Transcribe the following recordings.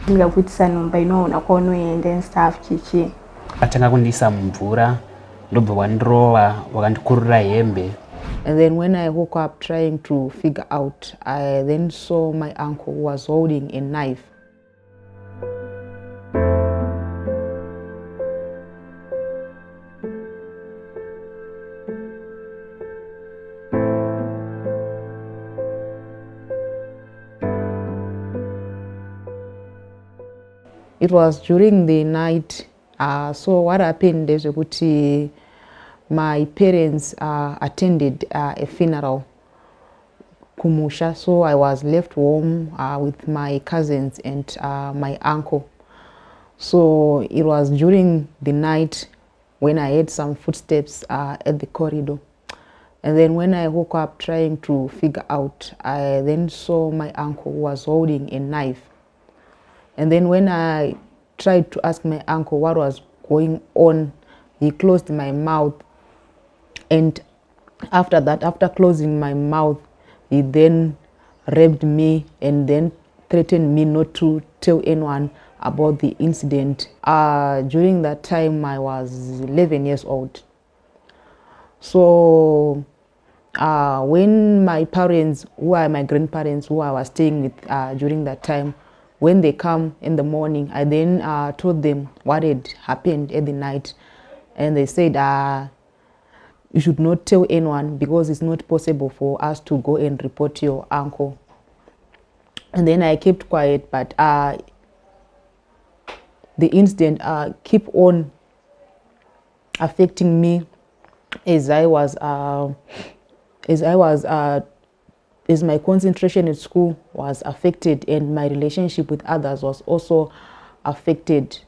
ndikakutisa nhomba inoona kwaunoenda and stuff chichi. Atanga kundisa mumvura ndobva wandirowa wakandikurira hembe. And then when I woke up trying to figure out, I then saw my uncle who was holding a knife. It was during the night. So what happened is that my parents attended a funeral, Kumusha. So I was left home with my cousins and my uncle. So it was during the night when I heard some footsteps at the corridor. And then when I woke up trying to figure out, I then saw my uncle who was holding a knife. And then when I tried to ask my uncle what was going on, he closed my mouth. And after that, after closing my mouth, he then raped me and then threatened me not to tell anyone about the incident. During that time, I was 11 years old. So when my parents, who are my grandparents, who I was staying with during that time, when they come in the morning, I then told them what had happened at the night. And they said, you should not tell anyone because it's not possible for us to go and report your uncle. And then I kept quiet, but the incident kept on affecting me as my concentration at school was affected and my relationship with others was also affected.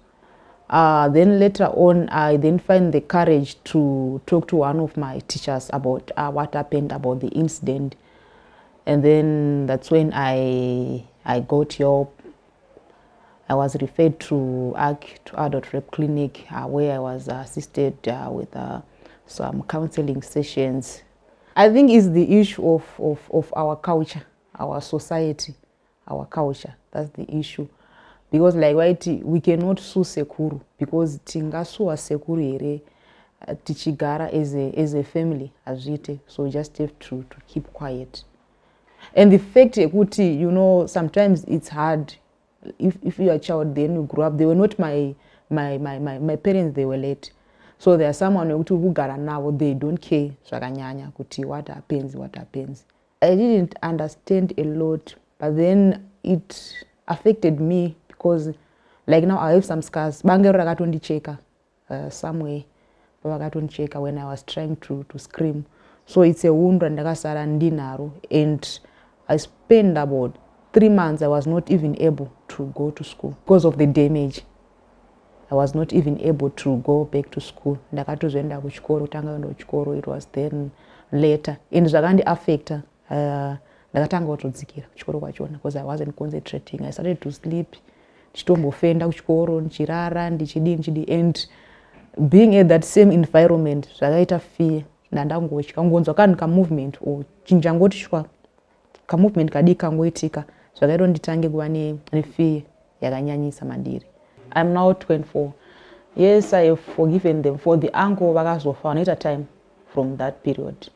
Then later on, I then find the courage to talk to one of my teachers about what happened, about the incident. And then that's when I got help. I was referred to adult rep clinic where I was assisted with some counseling sessions. I think it's the issue of our culture, our society, our culture. That's the issue. Because like white, we cannot sue Sekuru because tingasua Sekuru ere tichigara as a family azite. So we just have to keep quiet. And the fact ekuti, you know, sometimes it's hard. If you're a child, then you grow up. They were not my parents, they were late. So there's someone who got now, they don't care. What happens. I didn't understand a lot, but then it affected me because like now I have some scars. Bangero gatondi cheka somewhere. Gatondi cheka when I was trying to scream. So it's a wound and and I spent about 3 months. I was not even able to go to school because of the damage. I was not even able to go back to school. It was then later. And zvakandi affecta ndakatanga kutodzikira kuchikoro kwachona because I wasn't concentrating. I started to sleep. Nditombofenda kuchikoro ndichirara ndichidi and being at that same environment zvakaita fear ndandangotya ngonzwa kanhu ka movement or chinjangoti shwa ka movement kadi kangoitika zvakaita nditange kuva ne fear yakanyanyisa mandiri. I'm now 24. Yes, I have forgiven them for the uncle vakazofa at a time from that period.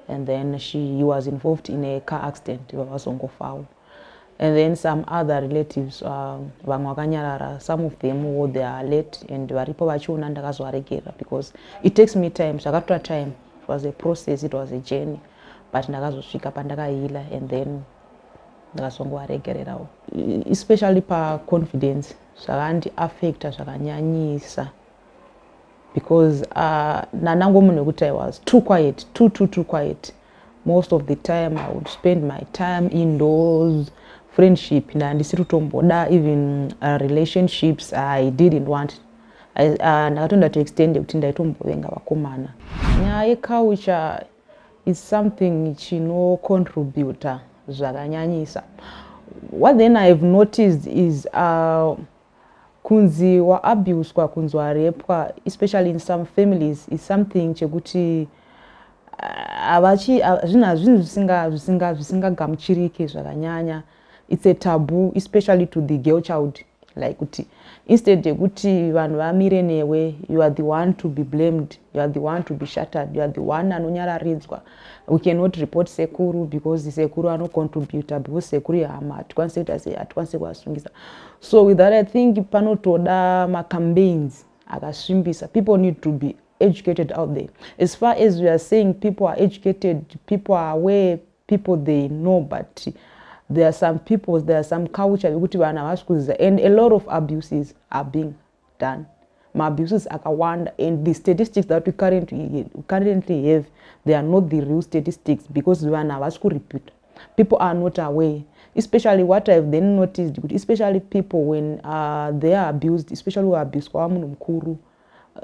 And then he was involved in a car accident. And then some other relatives, some of them they are late and because it takes me time. So after time, it was a process, it was a journey. But and then especially per confidence. Zvakandi affecta zvakanyanyisa because I was too quiet, too quiet. Most of the time I would spend my time indoors, friendship, even relationships I didn't want. Ndakatonda to extend kuti ndaitombovenga vakomana. Nyaya yeculture is something chino contributor zvakanyanyisa. What then I've noticed is kunzi wa abuse kwa kunzi wa rape, especially in some families, is something chekuti zvisinga gamuchirike zvakanyanya. It's a taboo, especially to the girl child. like kuti instead yekuti vanhu vamire newe, you are the one to be blamed, you are the one to be shattered, you are the one anonyararidzwa. We cannot report sekuru because sekuru anocontributor, because sekuru yahama hatikwanisi kuita sei, hatikwanisi kuvasungisa. So with that I think panotoda ma-campaigns akasvimbisa. People need to be educated out there. As far as we are saying people are educated, people are aware, people they know, but there are some people, there are some culture, and a lot of abuses are being done. My abuses are one, and the statistics that we currently have, they are not the real statistics because we are now repeat. People are not aware. Especially what I've then noticed, especially people when they are abused, especially who are abused kwa munhu mukuru.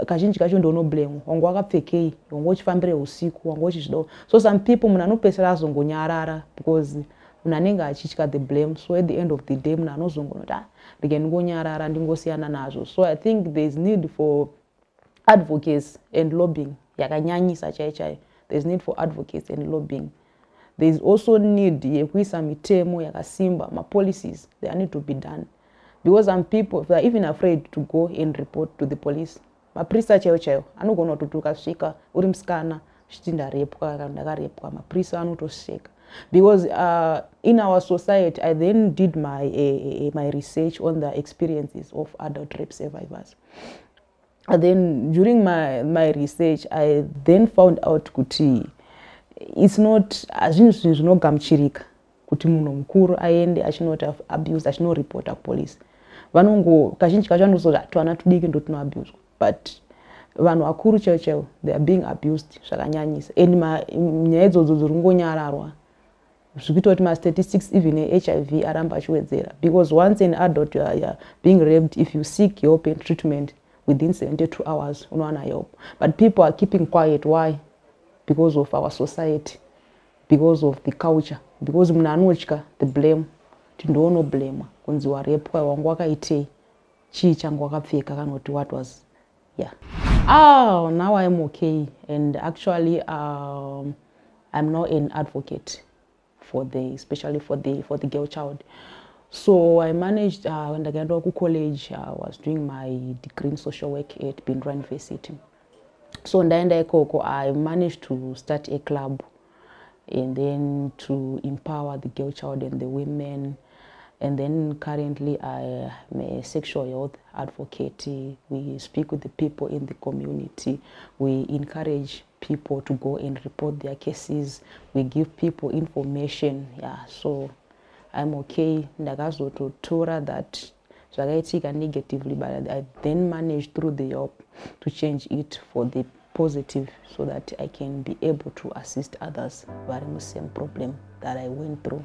Kazhinji kacho ndono blame wangu wakapfekei wangu uchifambire usiku wangu uchichido. So some people munanopesera azongonyarara because munanenge achitya the blame. So at the end of the day munanozongonota ndingonyarara ndingosiyana nazvo. So I think there is need for advocates and lobbying yakanyanyisa chaichai. There is need for advocates and lobbying. There is also need yekuisa mitemo yakasimba, ma policies, they need to be done. Because some people, they are even afraid to go and report to the police. Maprisa chaiwo anogona kutuka svika uri musikana chiti ndarepwa kana ndakarepwa, maprisa anotoseka. Because in our society, I then did my research on the experiences of adult rape survivors. And then during my research, I then found out kuti it's not azvinhu zvinogamuchirika kuti munhu mukuru aende achinota abuse achinorepota police. Vanongo kazhinji kacho vanozoti twana tudiki ndo tunoabuswa, but vanhu vakuru chaiwo they are being abused zvakanyanyisa. And nyaya idzodzo dziri kungonyararwa zvikuita kuti ma-statistics even HIV aramba achiwedzera, because once an adult you are being raped, if you seek help and treatment within 72 hours unowana help. But people are keeping quiet. Why? Because of our society, because of the culture, because munhu anotya the blame. Tindono blame kunzi warepwa wangu wakaitei chii changu wakapfeka kana kuti what was now I'm okay, and actually I'm now an advocate for especially for the girl child. So I managed when I got to college, I was doing my degree in social work at Bindra University. So ndaenda ikoko I managed to start a club and then to empower the girl child and the women. And then currently I am a sexual health advocate. We speak with the people in the community. We encourage people to go and report their cases. We give people information. So I'm okay. Ndakazototora that zvakaitika negatively, but I then managed through the help to change it for the positive so that I can be able to assist others with the same problem that I went through.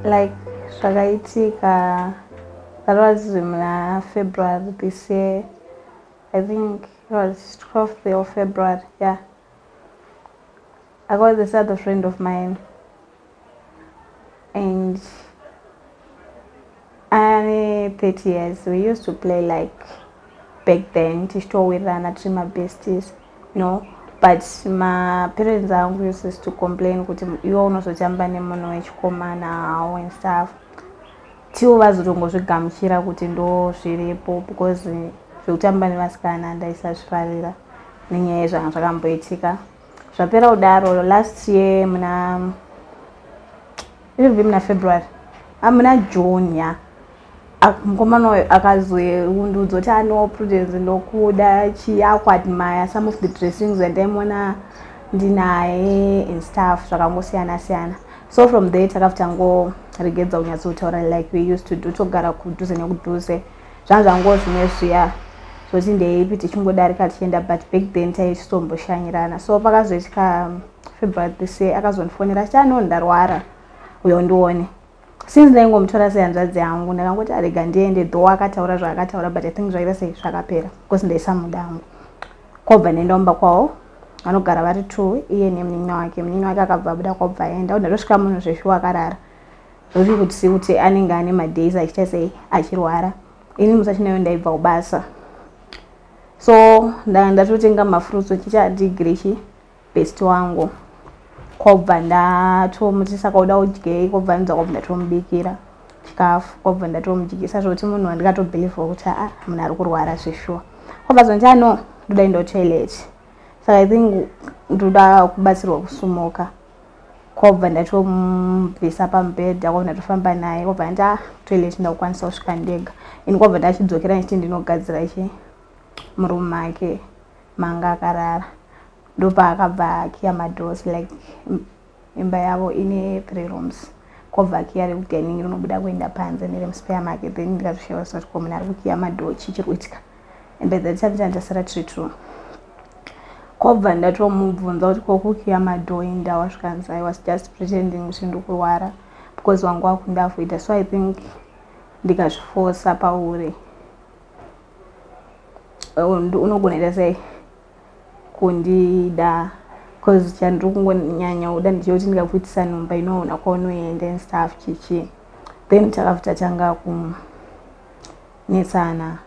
Like zvakaitika, that was in February this year. I think it was 12th of February, yeah. I got this other friend of mine, and I'm 30 years. We used to play like back then, Tagwirei and my besties, you know. But my parents used to complain kuti iwo unozotamba nemunhu wechikomana and stuff. Tiwo vazotongozvigamuchira kuti ndo zviripo because zvekutamba nevasikana ndaisazvifarira nenyaya yezvanga zvakamboitika. Zvapera kudaro last year muna February, muna June, yeah. Mukomana akazoundudzwa kuti ano prudence ndokuda chiakwadmire some of the dressings ndaimona ndinaye and stuff zvakangosiyana siyana. So from there takafutangoregedza kunyatsotaura like we used to do, togara kudhuze nekudhuze zvangu zvimwe zviya zvoti ndeipi tichingodarika tichienda, but back then taichitomboshanyirana. So pakazoitika February this year akazondifonera achiti ano ndarwara uyo ndione. Since ndaingomutora sehanzvadzi yangu ndakangoti arega ndiende, though akataura zvaakataura, but I think zvaita sei zvakapera because ndaisamuda hangu. Kwabva nendaumba kwawo vanogara vari 2, iye nemunin'ina wake. Munin'ina wake akabva abuda kwabva aenda, ndasvika munhu zveshuwa akarara zvokuti anenge ane madays achiita sei achirwara. Ini musi achinayo ndaibva kubasa so ndatotenga mafruits chicha degree best wangu kobva ndatomutisa kauda udyei kobva nza kobva ndatomubikira chikafu kobva ndatomudyisa zvoti munhu wandikatobhelievha kuti munhu ari kurwara zveshuwa kobva zonti ndoda kuenda kutoilet saka I think ndoda kubatsirwa kusumoka kobva ndatomubvisa pamubhedha kobva ndatofamba naye kobva ndati toilet ndakukwanisa kusvika ndega ini kobva ndachidzokera ndichiti ndinogadzira murumu make manga akarara ndopaakabva akiya madoors like imba yavo ine 3 rooms kobva akiya rekudining rinobuda kuenda panze neremuspare market then ndikazvishaura kuti munhu ari kukiya madhoo chichiri kuitika and by that time ndasara treat room kobva ndatomubvunza kuti kokukiya madhoo enda wasvikanzi I was just pretending kuti ndikurwara because wangu wakundafuita so I think ndikazviforsa pauri unogona ita sei kundida because chandiri kungonyanya kuda ndichoti ndikakuitisa nhumba inoona kwaunoenda and stuff chichi then takabvita tanga kunetsana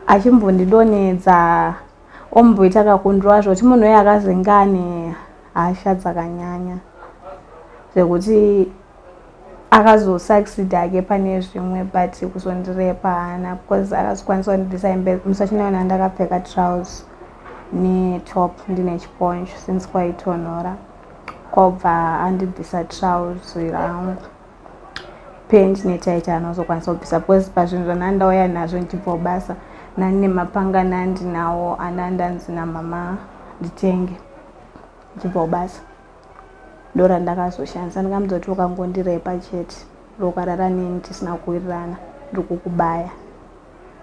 achimbondidonedza omboita kakundwa zvoti munhu uyo akazengane hasha dzakanyanya zvekuti akazosucceed ake pane zvimwe but kuzondirepa haana because akazokwanisa kundibvisa musachinaona ndakapfeka trousers netop ndine chiponcho since kwaitonhora kobva andibvisa trousers rangu pant netaiti anozokwanisa kubvisa because pazvinhu zvanandauya nazvo ndichibva kubasa nani mapanga nandinawo anandanzi namama nditenge ndichibva kubasa ndora ndakazoshandisa ndikamuzoti ukangondirepa chete rokarara neni tisina kuwirirana ndikukubaya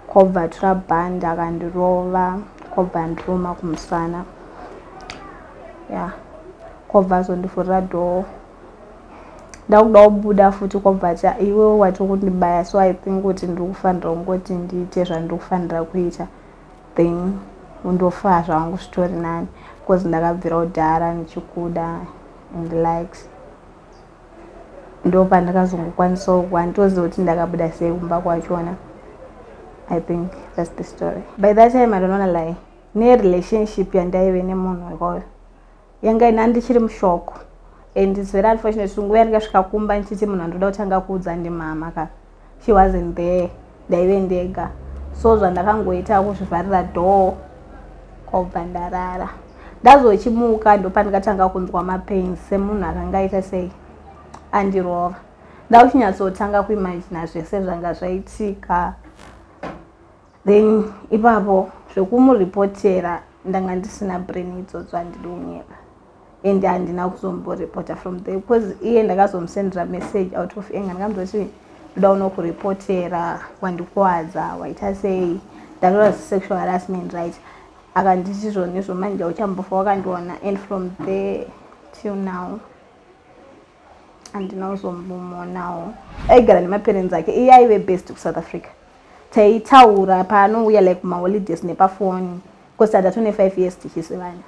kobva tura bhandi akandirova kobva ndiruma kumusana kobva azondivhurira dhoo ndakuda kubuda futi kobva iwe wati kundibaya so I think kuti ndiri kufanira kungoti ndiite zvandiri kufanira kuita then undofa zvangu zvitori nani because ndakabvira kudhara ndichikuda and likes ndopa ndakazongokwanisa wandoziva kuti ndakabuda sei kumba kwachona. I think that's the story. By that time I don't wanna lie, ne relationship yandaive nemunhu wakayo yanga inandichiri mushoko and it's very unfortunate nguva yandikasvika kumba ndichiti munhu andoda kutanga kuudza ndimama ka she wasn't there ndaive ndega so zvandakangoita kuzvivharira dhoo kobva ndarara ndazochimuka ndopa ndikatanga kunzwa mapains semunhu akanga aita sei andirova ndakuchinyatsotanga kuimagina zvese zvanga zvaitika then ipapo zvekumuripotera ndanga ndisina brain idzodzo handidi kunyera and handina kuzomboripota from there because iye ndakazomusendera message out of anger ndikamuzoti ndoda unokuripotera wandikuwadza waita sei ndakura sexual harassment right akanditi zvonizvo manje uchambofa wakandiona and from there till now handina kuzombomuonawo aigara nemaparents ake iye aive best kuSouth Africa taitaura paanouya like kumaholidays nepafoni because hatatone 5 years tichisivana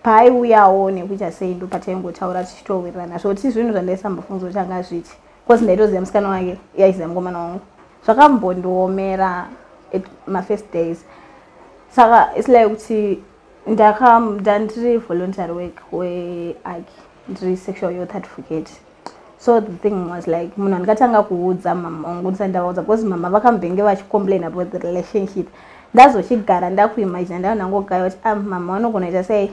paaiuyawo nekuita sei ndo pataingotaura tichitowirirana zvoti zvinhu zvandaisambofunza kuti anga zviti because ndaitoziva musikana wake aiziva mukomana wangu zvakambondiomera at my first days saka it's like kuti ndandiri voluntary work weaki ndiri sexual youth advocate so the thing was like munhu andikatanga kuudza mama wangu ndisandavaudza because mama vakambenge vachicomplain about the relationship ndazochigara ndakuimagina ndaonangogara kuti mama vanogona ita sei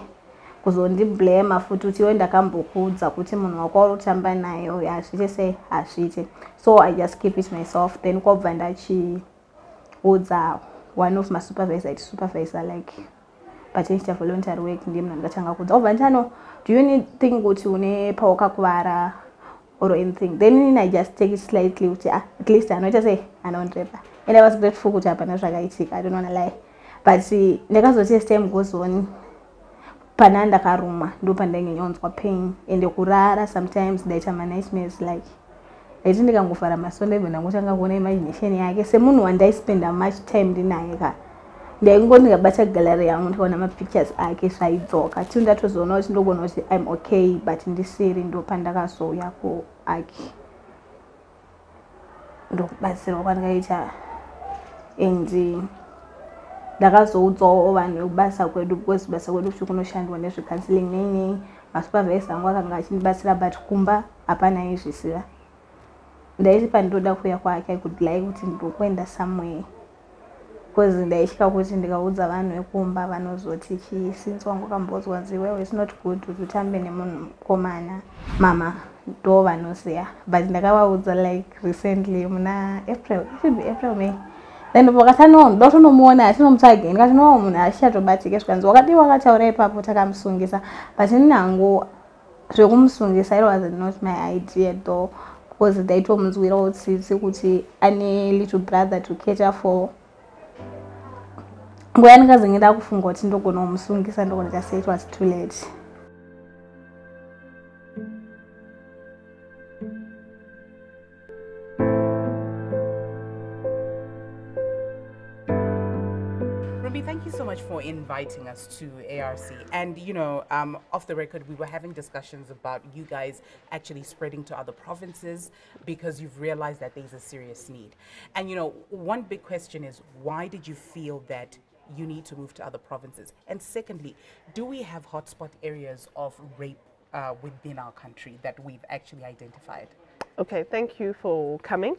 kuzondiblema futi kuti iwe ndakambokuudza kuti munhu wako uri kutamba nayo hazviite sei hazviite so I just keep it myself then kobva ndachiudza one of my supervisor like pachiita voluntary work ndiye munhu andikatanga kuudza obva nditano do you think kuti une pawakakuvara or anything then I just take it slightly kuti at least anoita sei anondirepa and I was grateful kuti hapana zvakaitika I don't wanna lie but ndakazoti as time goes on pana ndakarumwa ndo pandainyanzwa pain and kurara sometimes ndaita nightmares like ndaiti ndikangofara masonde ndangotanga kuona imagination yake semunhu wandaispenda much time ndinaye ka ndaingo ndikabata gallery yangu ndikaona mapictures ake zvaidzoka ti ndatozoona kuti ndogona kuti I'm okay but ndisiri ndo pandakazouya kuaki ndokubatsirwa kwandikaita and ndakazoudzawo vanhu vekubasa kwedu because basa kwedu futi kunoshandwa nezvecounseling neni masupervisor angu akanga achindibatsira but kumba hapana izvisiva ndaiti pandoda kuuya kwake I could like kuti ndokuenda somewhere because ndaitya kuti ndikaudza vanhu vekumba vanozoti since wangu kambodzwa ziwe it's not good kuti utambe nemunhu mukomana mama ndo vanoziya but ndakavaudza like recently muna April, it should be April May then vakati no ndotonomuona atinomutsvage ndikati no munhu achatobatika zvikanzi wakati wakataura ipapo takamusungisa but ninangu zvekumusungisa it was not my idea though because ndaitomunzwirawo tsitsi kuti ane little brother to cater for nguva yandikazenge ndakufunga kuti ndogona kumusungisa ndogona ndikasay it was too late. Thank you so much for inviting us to ARC. And, you know, off the record, we were having discussions about you guys actually spreading to other provinces because you've realized that there's a serious need. And, you know, one big question is, why did you feel that you need to move to other provinces? And secondly, do we have hotspot areas of rape within our country that we've actually identified? Okay, thank you for coming.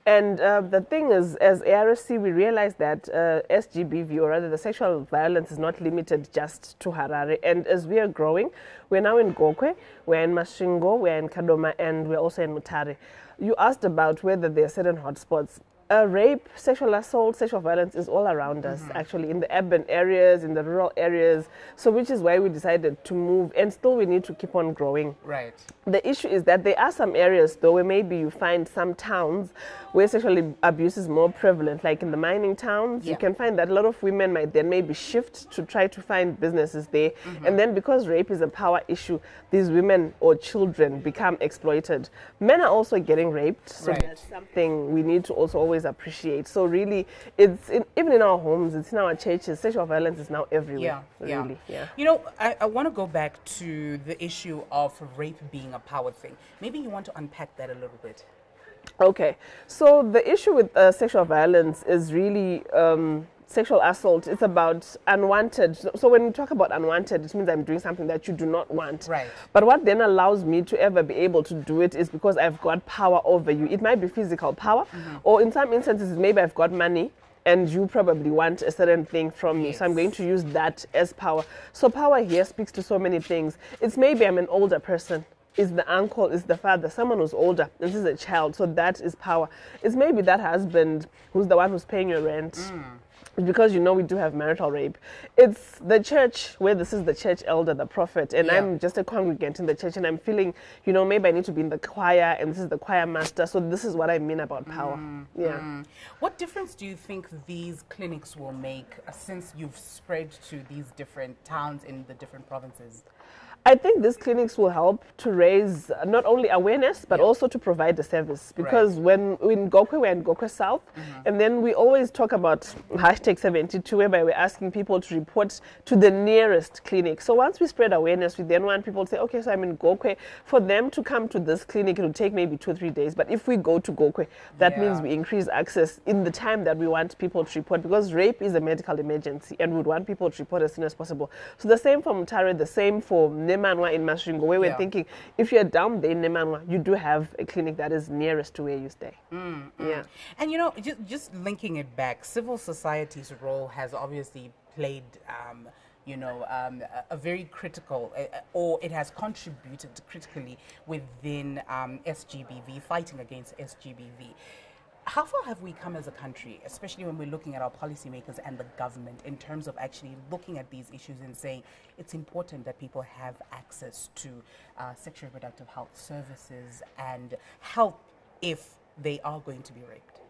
And the thing is, as ARC, we realized that SGBV, or rather the sexual violence, is not limited just to Harare. And as we are growing, we're now in Gokwe, we're in Masvingo, we're in Kadoma, and we're also in Mutare. You asked about whether there are certain hotspots. Rape, sexual assault, sexual violence is all around us, actually, in the urban areas, in the rural areas. So which is why we decided to move, and still we need to keep on growing. Right. The issue is that there are some areas, though, where maybe you find some towns where sexual abuse is more prevalent, like in the mining towns. You can find that a lot of women might then maybe shift to try to find businesses there. And then because rape is a power issue, these women or children become exploited. Men are also getting raped, so that's something we need to also always appreciate. So really, it's even in our homes, it's in our churches, sexual violence is now everywhere. Really. You know, I want to go back to the issue of rape being a power thing. Maybe you want to unpack that a little bit. Okay, so the issue with sexual violence is really sexual assault. It's about unwanted. So when we talk about unwanted, it means I'm doing something that you do not want. Right. But what then allows me to ever be able to do it is because I've got power over you. It might be physical power, or in some instances, maybe I've got money and you probably want a certain thing from me. So I'm going to use that as power. So power here speaks to so many things. It's maybe I'm an older person. Is the uncle, is the father, someone who's older, this is a child, so that is power. It's maybe that husband who's the one who's paying your rent. Because you know we do have marital rape. It's the church where this is the church elder, the prophet, and I'm just a congregant in the church, and I'm feeling, you know, maybe I need to be in the choir, and this is the choir master, so this is what I mean about power. What difference do you think these clinics will make since you've spread to these different towns in the different provinces? I think these clinics will help to raise not only awareness, but also to provide the service. Because when in Gokwe, we're in Gokwe South, and then we always talk about #72, whereby we're asking people to report to the nearest clinic. So once we spread awareness, we then want people to say, okay, so I'm in Gokwe. For them to come to this clinic, it will take maybe 2 or 3 days. But if we go to Gokwe, that means we increase access in the time that we want people to report, because rape is a medical emergency, and we would want people to report as soon as possible. So the same for Mutare, the same for Nemanwa in Masvingo, where we're thinking, if you're down there in Nemanwa, you do have a clinic that is nearest to where you stay. And you know, just linking it back, civil society's role has obviously played you know, a very critical, or it has contributed critically within SGBV, fighting against SGBV. How far have we come as a country, especially when we're looking at our policymakers and the government, in terms of actually looking at these issues and saying it's important that people have access to sexual and reproductive health services and help if they are going to be raped?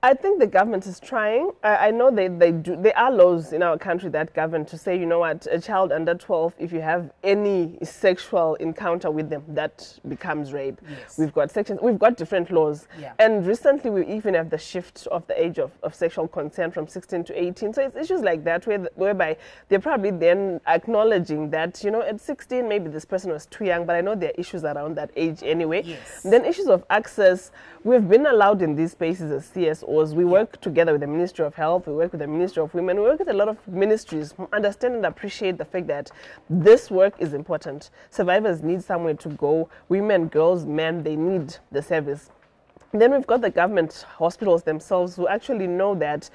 I think the government is trying. I know there are laws in our country that govern to say, you know what, a child under 12, if you have any sexual encounter with them, that becomes rape. We've got sections, we've got different laws. And recently we even have the shift of the age of sexual consent from 16 to 18. So it's issues like that whereby they're probably then acknowledging that, you know, at 16, maybe this person was too young, but I know there are issues around that age anyway. Then issues of access, we've been allowed in these spaces as CS was we work together with the Ministry of Health, we work with the Ministry of Women, we work with a lot of ministries who understand and appreciate the fact that this work is important. Survivors need somewhere to go. Women, girls, men, they need the service. Then we've got the government hospitals themselves who actually know that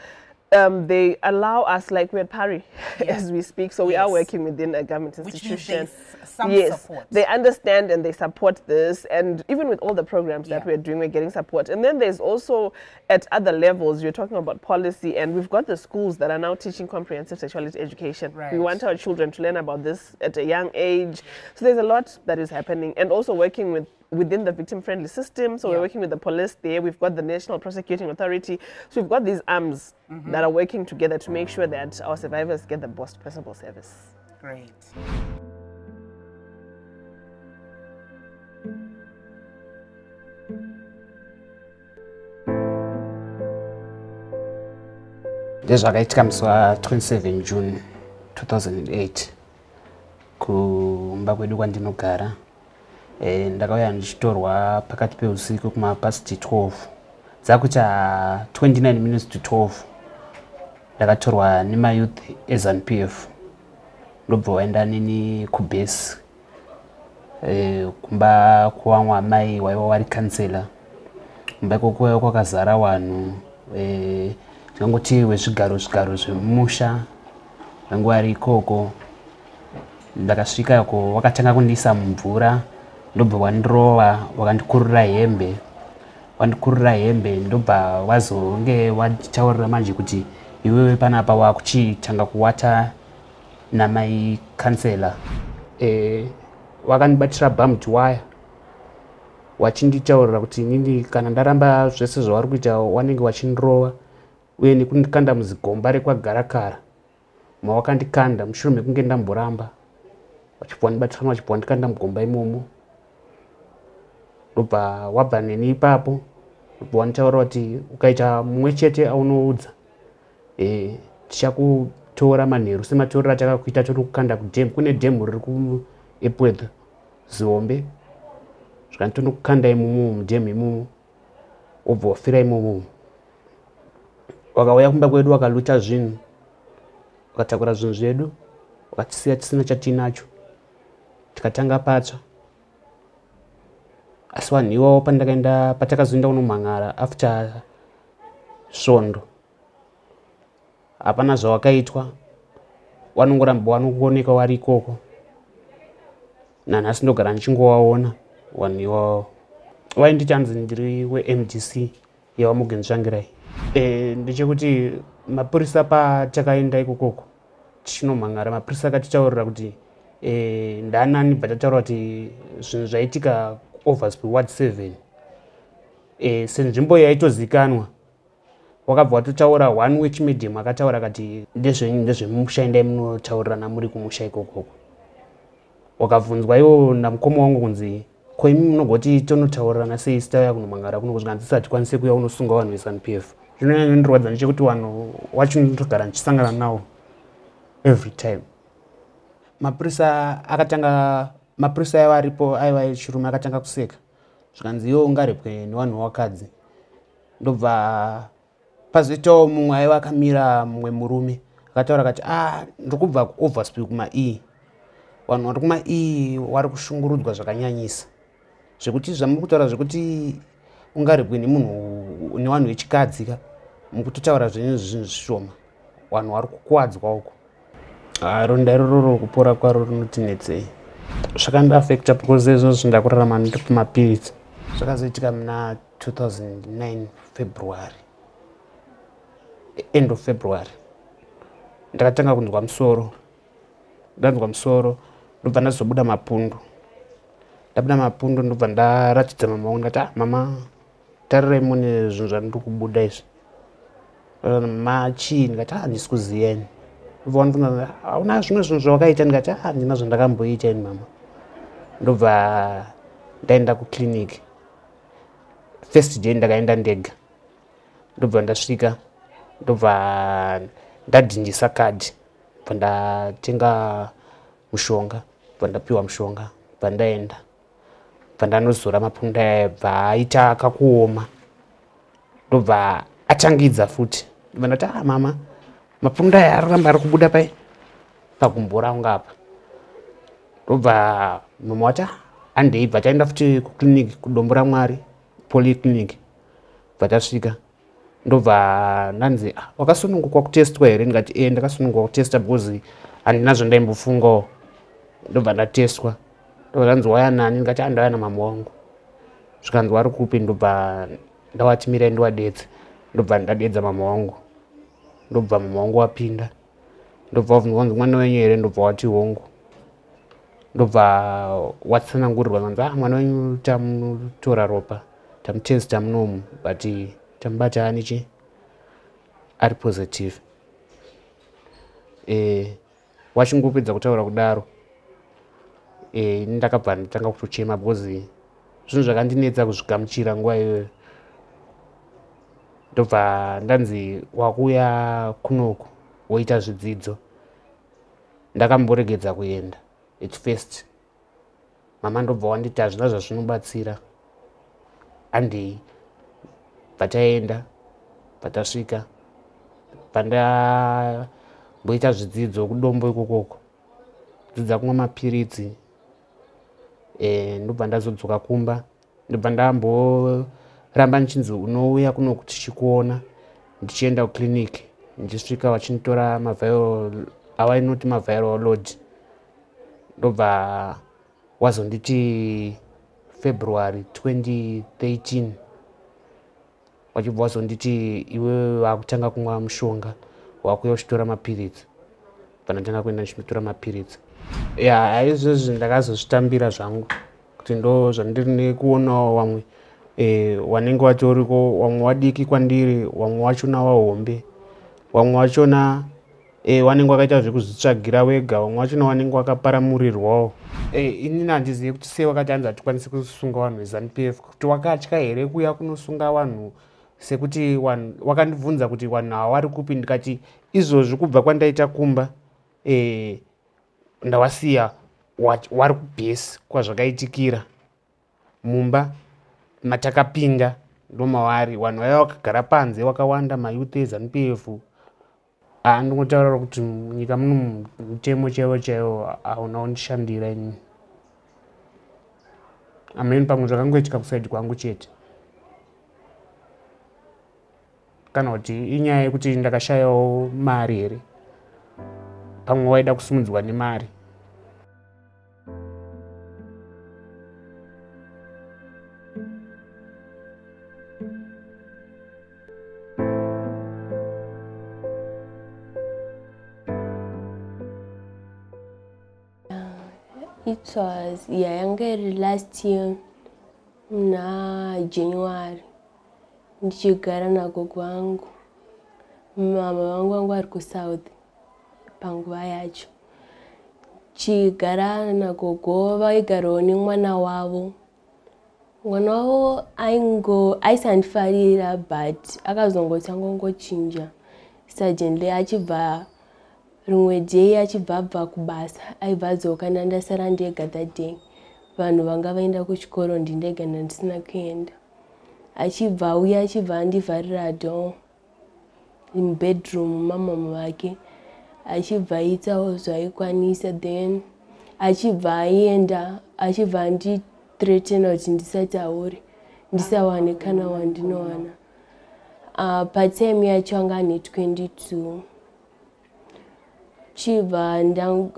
they allow us, like we're at Pari as we speak, so we are working within a government institution. Which means support. They understand and they support this, and even with all the programs that we're doing, we're getting support. And then there's also at other levels, you're talking about policy, and we've got the schools that are now teaching comprehensive sexuality education. We want our children to learn about this at a young age. So there's a lot that is happening, and also working within the victim-friendly system. So we're working with the police there. We've got the National Prosecuting Authority. So we've got these arms that are working together to make sure that our survivors get the best possible service. Great. Ndezvakaitika musi wa 27 June 2008 kumba kwedu kwandinogara. Ndakauya ndichitorwa pakati peusiku kuma past 12 dzakuita 29 minutes to 12 ndakatorwa nemayouth eZANU-PF ndobva waenda nini kubhesi kumba kuwamwe amai waiva wari kansela. Kumba ikoko kwakazara vanhu ndingangoti wezvigaro zvemusha vangu vari ikoko. Ndakasvikako wakatanga kundiisa mumvura ndobva wandirova wakandikurira hembe. Wandikurira hembe ndobva wazonge wataurira manje kuti iwewe panapa wakuchitanga kuwata namai kansela. Wakandibatira barbed wire wachinditaurira kuti nini kana ndaramba zvese zvavari kuita wanenge wachindirova uye nekundikanda muzigomba rekwagarakara mawakandikanda mushure mekunge ndamboramba wachipondibatira wachipondikanda mugomba imomo. Ndobva wabva neni ipapo ndobva wanditaurira kuti ukaita mumwe chete aunoudza tichakutora manheru sematorero atakakuita tonokukanda kudhemu. Kune dhemu riri kuEpworth Zihombe zvikani tonokukanda imomo mudhemu imomo wobva wafira imomo. Wakauya kumba kwedu wakaluta zvinhu wakatakura zvinhu zvedu wakatisiya tisina chatinacho tikatanga patsva. Asi vanhu iwawo pandakaenda patakazoenda kunomhan'ara after svondo hapana zvawakaitwa wanongoramba wanokuoneka wari ikoko. Nanhasi ndogara ndichingowaona vanhu iwawo. Vainditanzi ndiri weMDC yeWaMugentsvangirai. Ndechekuti mapurisa patakaenda ikokoko tichinomhan'ara mapurisa akatitaurira kuti ndanani bva tataura kuti zvinhu zvaitika Oversby Ward 7 senzvimbo yaitozikanwa wakabva watotaura one wechimedhemu akataura kati ndezvenyu ndezvemusha endai munotaurirana muri kumusha ikokoko. Wakabvunzwa iwo namukoma wangu kunzi ko imi munogoti tonotaurirana sei sitauya kunomhan'ara kuno kusvika ndisati kwanise kuya unosunga vanhu veZANU-PF. Zvinondirwadza ndechekuti vanhu wacho ndotogara ndichisangana nawo every time. Mapurisa aiva aripo aiva echirume akatanga kuseka zvikanzi iwo ungarepwe nevanhu vevakadzi. Ndobva pazoitawo mumwe aiva akamira mumwe murume akataura kati ndiri kubva kuOversby kuma-E. Vanhu vari kuma-E vari kushungurudzwa zvakanyanyisa zvekuti zvamuri kutaura zvekuti ungarepwe nevanhu vechikadzi ka mukutotaura zvenyu zvinhu zvishoma vanhu vari kukuwadzwa uko. Ronda iroro kupora kwaro rinotinetsei. Zvakandiafecta because izvozvo ndakurarama ndiri pamapirizi. Zvakazoitika muna 2009 February, end of February ndakatanga kunzwa musoro. Ndanzwa musoro ndobva ndazobuda mapundu. Ndabuda mapundu ndobva ndaratidza mama wangu ndati mama tarirai mune zvinhu zvandiri kubuda izvi. Mama chii? Ndikati handisi kuziyeni. Ndobva wandibvunza hauna zvimwe zvinhu zvawakaita? Ndikati handina zvandakamboita ini mama. Ndobva ndaenda kuclinic. First day ndakaenda ndega. Ndobva ndasvika ndobva ndadhindisa kadi bva ndatenga mushonga bva ndapiwa mushonga bva ndaenda bva ndanozora mapundu aya bva aita akakuoma ndobva achangidza futi ndoti mama mapundu aya aramba ari kubuda pagumbo rangu apa. Ndobva mama wati andeibva taenda futi kuclinic kudombo raMwari polyclinic. Bva tasvika ndobva ndanzi wakasununguka kutestwa here? Ndikati ndakasununguka kutesta because handina zvandaimbofungawo. Ndobva ndatestwa ndobva ndanzi waya nani? Ndikati ndauya namama wangu. Zvikanzi wari kupi? Ndobva ndawati mirai ndiwadedze. Ndobva ndadedza mama wangu. Ndobva mama wangu wapinda. Ndobva wabvunzwa mwana wenyu here? Ndobva wati hongu. Ndobva watsanangurirwa ndanzi mwana wenyu tamutora ropa tamutesta munomu but tambata anichi ari positive. Wachingopedza kutaura kudaro ndakabva nditanga kutochema because zvinhu zvakandinetsa kuzvigamuchira nguva iyoyo. Ndobva ndanzi wakuya kunoku woita zvidzidzo. Ndakamboregedza kuenda at first. Mama ndobva wanditi hazvina zvazvinobatsira handei. Bataenda batasvika pandamboita zvidzidzo kudombo ikokoko dzidza kumwa mapiritsi. Ndobva ndazodzoka kumba. Ndobva ndamboramba nichinzi unouya kunoku tichikuona ndichienda kuclinic ndichisvika wachinitora awainoti maviral load. Ndobva wazonditi February 2013 wachibva wazonditi iwe wakutanga kumwa mushonga wakuya uchitora mapiritsi. Pandatanga kuenda ndichitora mapiritsi. Izvozvi ndakazozvitambira zvangu kuti ndo zvandiri nekuonawo vamwe wanenge watoriko, vamwe wadiki kwandiri, vamwe wachona wahombe, vamwe wachona wanenge wakaita zvekuzvitsvagira wega, vamwe wachona wanenge wakaparamurirwawo. Inini handizivi kuti sei wakati hanzi hatikwanisi kusunga vanhu veZANU-PF, kuti wakatya here kuya kunosunga vanhu sekuti wakandibvunza kuti vanhu havari kupi. Ndikati izvozvi kubva kwandaita kumba ndawasiya wari kubhesi kwazvakaitikira mumba matakapinda ndomavari vanhu vaya vakagara panze wakawanda mayouth eZANU-PF. Ndingotaura kuti nyika muno mutemo chaiwo hauna undishandira inini. Ameni pamwe zvakangoitika kusaidi kwangu chete, kana kuti inyaya yekuti ndakashayawo mari here, pamwe waida kusimudzwa nemari. It was yanga last year na January. Ndichigara na gogo wangu. Mama wangu ari kuSouth panguva yacho. Chigara na gogo vaigarawo nemwana wavo. Mwana wavo aisandifarira but akazongotanga ngochinja. Suddenly achibva rimwe day achibva kubasa aibva adzoka ndasara ndega that day. Vanhu vanga vaenda kuchikoro ndindega ndisina kuenda. Achibva uya achibva andivharira door mubedroom mamama vake. Achibva aitawo zvaikwanisa, then achibva aenda achibva andithreatena kuti ndisataure ndisawane kana wandinowana. Patime yacho anga ane 22.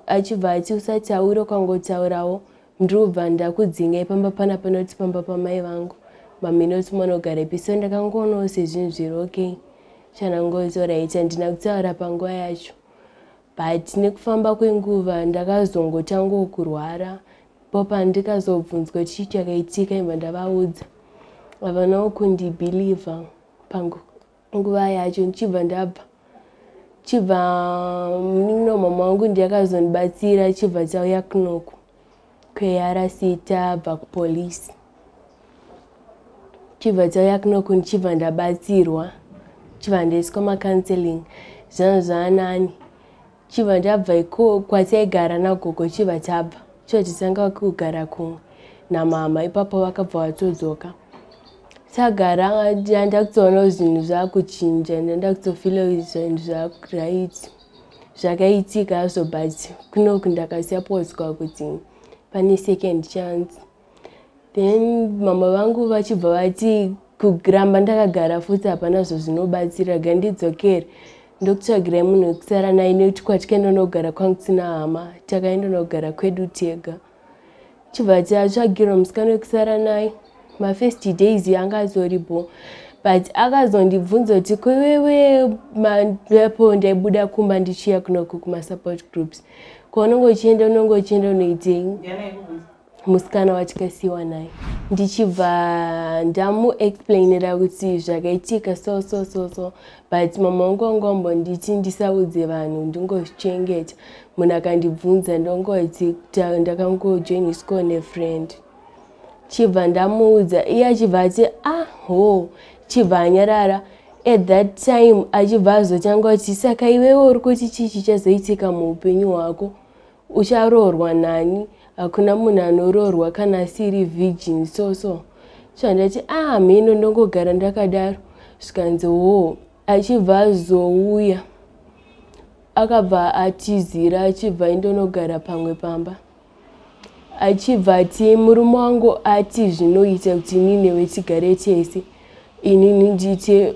Achibva ati usataure ukangotaurawo ndobva ndakudzingai pamba panoti pamba pamai vangu maminoti munogara ipi. So ndakangoonawo sezvinhu zviri okay chanangozoraita handina kutaura panguva yacho. But nekufamba kwenguva ndakazongotangawo kurwara. Popa ndikazobvunzwa chii chakaitika imba ndavaudza havanawo kundibhilivha panguva yacho. Chibva mama wangu ndiyakazondibatsira chibva tauya kunoku kweRC tabva kupolisi. Chibva tauya kunoku ndichibva ndabatsirwa chibva ndaiswa macounseling zvanhu zvaanani. Chibva ndabva iko kwataigara nagogo chibva tabva chibva titanga kugara kumwe namama. Ipapo vakabva vatodzoka. tagara ndakutoona zvinhu zvakuchinja ndakutofila zvinhu zvakuraiti zvakaitika zvo but kunoku ndakasapozwa kuti pane second chance. Then mama vangu vachibva vati kuramba ndakagara futi hapana zvo zvinobatsira gandidzokere ndokutsvagirai munhu wekusara naye nekuti kwatikaenda nogara kwangu tina hama takaenda nogara kwedu tega. Chibva tatsvagirwa musikana wekusara naye mafirst days angazoripo but akazondibvunza kuti kwewewe mapo ndaibuda kumba ndichiya kunoku kumasupport groups kwaunongochienda unoitei musikana watikasiyiwa naye. Ndichibva ndamuexplainira kuti zvakaitika so but mama wangu wangombonditi ndisaudze vanhu ndingozvichengeta. Munhu akandibvunza ndongoti ndakangojoiniswa nefriend. Chibva ndamuudza iye achibva ati chibva anyarara. At that time achibva azotanga kuti saka iwewe uri kuti chii chichazoitika muupenyu hwako, ucharoorwa nani? Hakuna munhu anoroorwa kana asiri virgin so chandati mhino ndongogara ndakadaro. Zvikanzi achibva azouya akabva atizira achibva indonogara pamwe pamba. Achibva ati murume wangu ati zvinoita kuti ninewe tigare tese inini ndite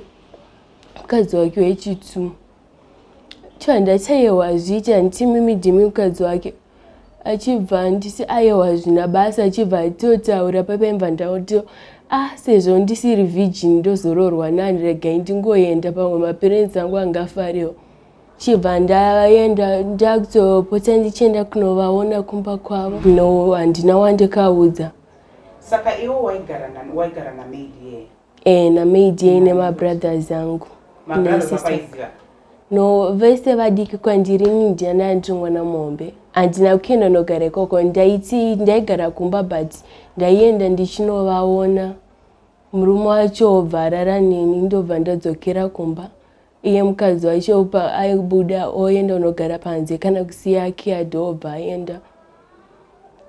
mukadzi wake wechitu. Chandati aiwa zviita nditi mimi ndimi mukadzi wake. Achibva nditi aiwa zvina basa. Achibva atotaura papaimva ndauti sezvo ndisiri virgin ndozoroorwa nani regai ndingoenda pamwe maparents angu angafarewo. Chibva ndaenda ndakutopota ndichienda kunovaona kumba kwavo. No, handina wandikaudza. Saka iwo waigara na maid ye? Na maid ye nemabrothers angu. No, vese vadiki kwandiri ndiyana ndiri mwana mombe. Handina kuenda nogara ikoko. Ndaigara kumba but ndaienda ndichinovaona. Murume wacho obva arara neni ndobva ndadzokera kumba. Iye mukadzi wacho aibuda oenda unogara panze kana kusiya kiadho obva aenda.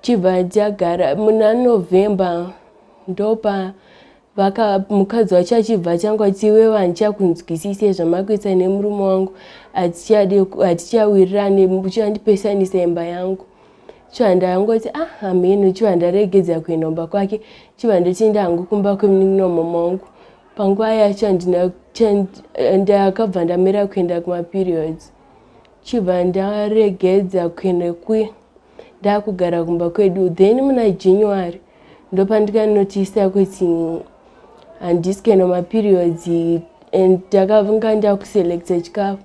Chibva tagara muna November ndopa mukadzi wacho achibva changoti iwewe handichakunzwisise zvamakuita nemurume wangu, hatichawirirane, muchandipesanisa imba yangu. Chibva ndangoti hameno. Chibva ndaregedza kuenda kumba kwake. Chibva ndochienda hangu kumba kwemunin'ina mama wangu. Panguva yacho ndakabva ndamira kuenda kumaperiods. Chibva ndaregedza kuenda ndakugara kumba kwedu. Then muna January ndopandikanotiisa kuti handisi kuenda kumaperiods ndakanga ndakuselecta chikafu.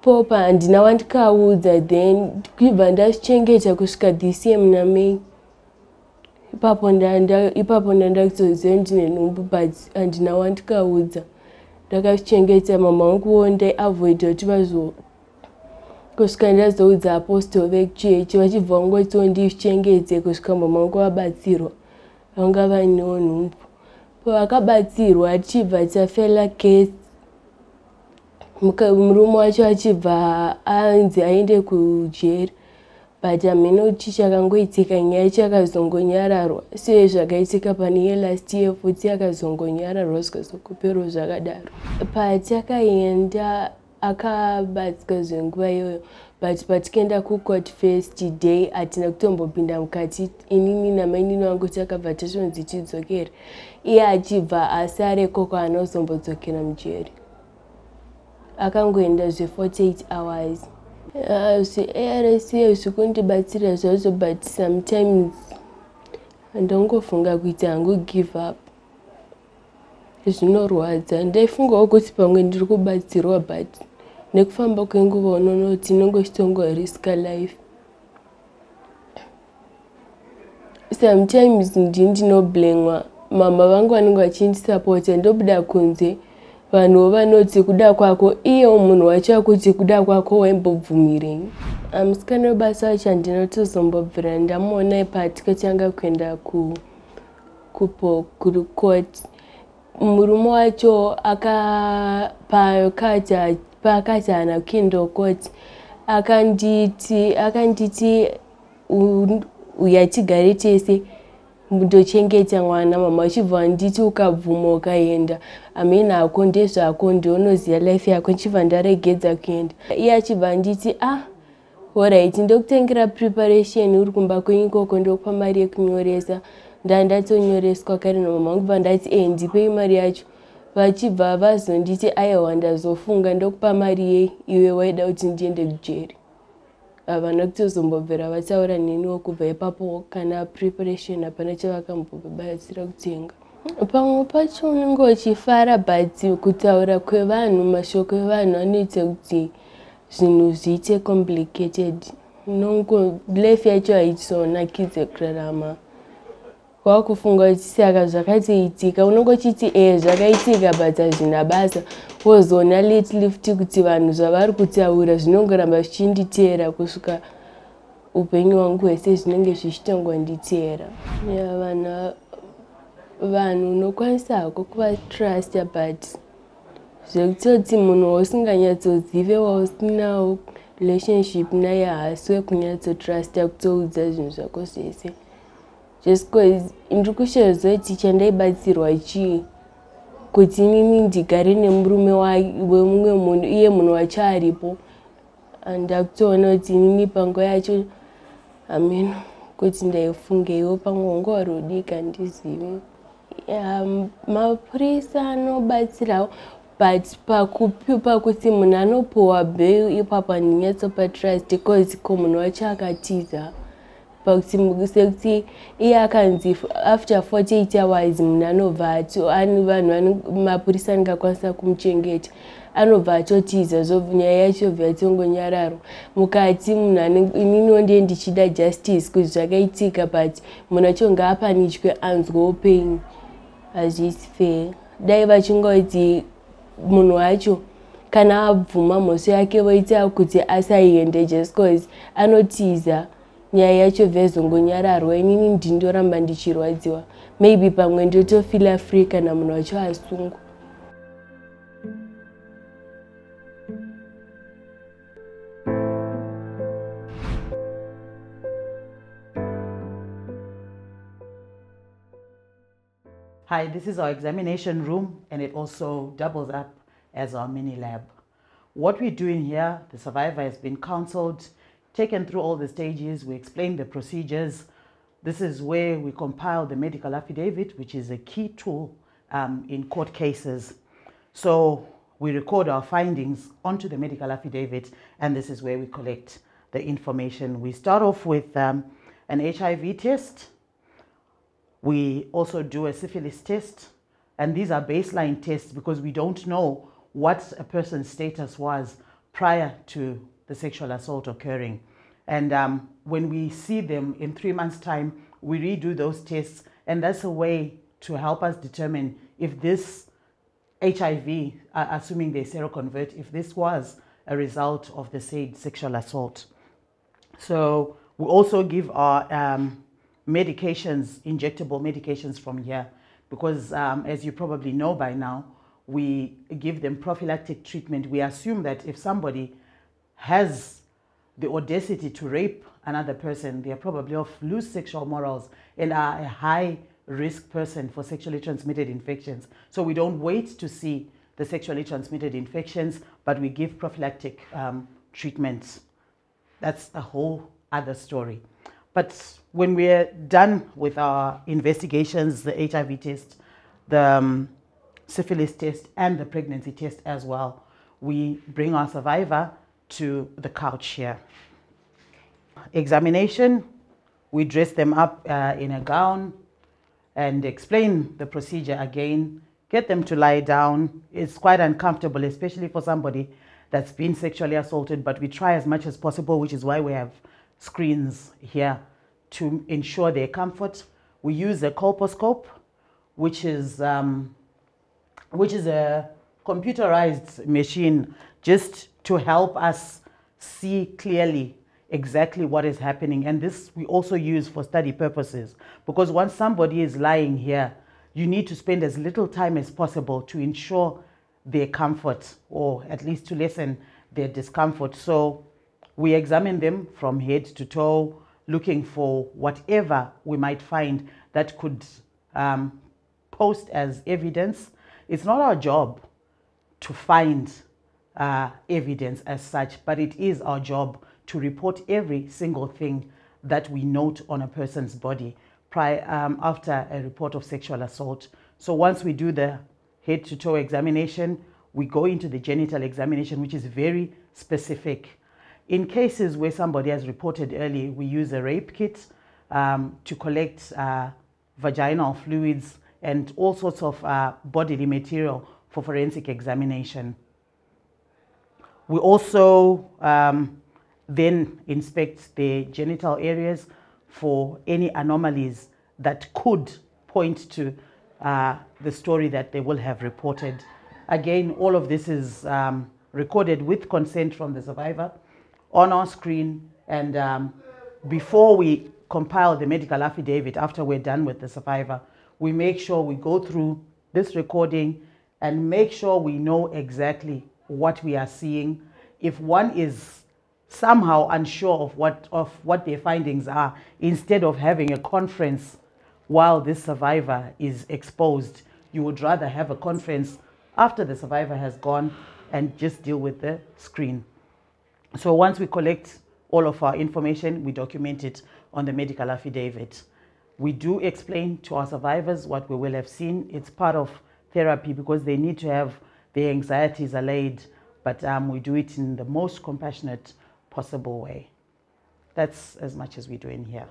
Popa handina wandikaudza. Then kubva ndazvichengeta kusvika December naMay. Ipapo ndakutoziva ndine nhumbu but handina wandikaudza. Ndakazvichengeta mama wangu ndaiavoida kuti kusvika ndazoudza apostle vekuchechi vachibva vangoti ndizvichengete kusvika mama wangu vabatsirwa. Vanga vainewo nhumbu. Pavakabatsirwa tichibva tafela case. Murume wacho achibva anzi aende kujeri. But hameno chichakangoitika nyaya chakazongonyararwa. Seye zvakaitika pane ye last year futi akazongonyararwa zvikazokupero zvakadaro. Patakaenda akabatsika zvenguva iyoyo but patikaenda kucourt first day hatina kutombopinda mukati. Inini namainini wangu takabva tashonzi tidzokere. Iye achibva asare koko anozombodzokeera mujeri. Akangoenda 48 hours. ARC zvikundibatsira zvazvo but sometimes ndongofunga kuti hangu give up. Zvinorwadza. Ndaifungawo kuti pamwe ndiri kubatsirwa but nekufamba kwenguva unonoti nongochitongorisika life. Sometimes ndinoblamwa. Mama vangu vanenge vachindisapota ndobuda kunze. Vanhu vanoti kuda kwako, iye munhu wacho akuti kuda kwako waimbobvumirei. Musikana webasa wacho handinotozombobvira ndamuona patikatanga kuenda kucourt. Murume wacho pakati haana kuenda court akanditi uya tigare tese ndochengeta mwana mama achibva nditi ukabvuma ukaenda amena ako ndezvako ndionoziva life yako nchibva ndaregedza kuenda iye achibva nditi alright ndokutengera preparation uri kumba kwenyu ikoko ndokupa mari yekunyoresa ndandatonyoreswa kare namama angu bva ndati ndipei mari yacho vachibva vazonditi aiwa ndazofunga ndokupa mari yei iwe waida kuti ndiende kujeri havana kutozombobvera vataura neniwo kubva ipapo kana preparation hapana chavakambobbatsira kutenga pamwe pacho unenge uchifara but kutaura kwevanhu mashoko evanhu anoita kuti zvinhu zviite complicated life yacho haitizonakidze kurarama wakufunga kuti saka zvakatoitika unenge uchiti zvakaitika but hazvina basa wozona late lift kuti vanhu zvavari kutaura zvinongoramba zvichinditeera kusvika upenyu hwangu hwese zvinenge zvichitongonditeera vanhu unokwanisa hako kuvatrusta but zvekutoti munhu wausinganyatsozive wausinawo relationship naye haasi wekunyatsotrasta kutoudza zvinhu zvako zvese just because ndiri kushozoti chandaibatsirwa chii kuti inini ndigare nemurume wemumwe munhu iye munhu wacho aripo ndakutoona kuti inini panguva yacho amen kuti ndaifungeiwo pamwe wanga wari udika ndizive mapurisa anobatsirawo but pakuti munhu anopiwa bail ipapo handinyatsopa trust because ko munhu wacho akatiza sekuti iye akanzi after 48 hours munhu anobva vanhu mapurisa angakwanisa kumuchengeta anobva atotiza nyaya yacho yobva yatongonyararwa mukati munhu ininiwo ndiye ndichida justice kuti zvakaitika but munhu acho ngaapanichwe anzwewo pain hazvisi fair dai vachingoti munhu wacho kana abvuma mhosva yake voita kuti asaiende just cause anotiza nyaya yacho bvezongonyararwa inini ndindoramba ndichirwadziwa maybe pamwe ndotofila free kana munhu wacho asungwa Hi, this is our examination room and it also doubles up as our mini lab. What we're doing here, the survivor has been counseled, taken through all the stages, we explain the procedures. This is where we compile the medical affidavit, which is a key tool in court cases. So we record our findings onto the medical affidavit, and this is where we collect the information. We start off with an HIV test. We also do a syphilis test, and these are baseline tests because we don't know what a person's status was prior to the sexual assault occurring. And when we see them in 3 months' time, we redo those tests, and that's a way to help us determine if this HIV, assuming they seroconvert, if this was a result of the said sexual assault. So we also give our medications, injectable medications from here, because as you probably know by now, we give them prophylactic treatment. We assume that if somebody has the audacity to rape another person, they are probably of loose sexual morals and are a high risk person for sexually transmitted infections. So we don't wait to see the sexually transmitted infections, but we give prophylactic treatments. That's a whole other story. But when we're done with our investigations, the HIV test, the syphilis test, and the pregnancy test as well, we bring our survivor to the couch here. Examination, we dress them up in a gown and explain the procedure again, get them to lie down. It's quite uncomfortable, especially for somebody that's been sexually assaulted, but we try as much as possible, which is why we have screens here to ensure their comfort. We use a colposcope, which is a computerized machine just to help us see clearly exactly what is happening. And this we also use for study purposes, because once somebody is lying here, you need to spend as little time as possible to ensure their comfort, or at least to lessen their discomfort. So we examine them from head to toe, looking for whatever we might find that could post as evidence. It's not our job to find evidence as such, but it is our job to report every single thing that we note on a person's body after a report of sexual assault. So once we do the head-to-toe examination, we go into the genital examination, which is very specific. In cases where somebody has reported early, we use a rape kit to collect vaginal fluids and all sorts of bodily material for forensic examination. We also then inspect the genital areas for any anomalies that could point to the story that they will have reported. Again, all of this is recorded with consent from the survivor on our screen, and before we compile the medical affidavit, after we're done with the survivor, we make sure we go through this recording and make sure we know exactly what we are seeing. If one is somehow unsure of what their findings are, instead of having a conference while this survivor is exposed, you would rather have a conference after the survivor has gone and just deal with the screen. So once we collect all of our information, we document it on the medical affidavit. We do explain to our survivors what we will have seen. It's part of therapy because they need to have their anxieties allayed, but we do it in the most compassionate possible way. That's as much as we're doing here.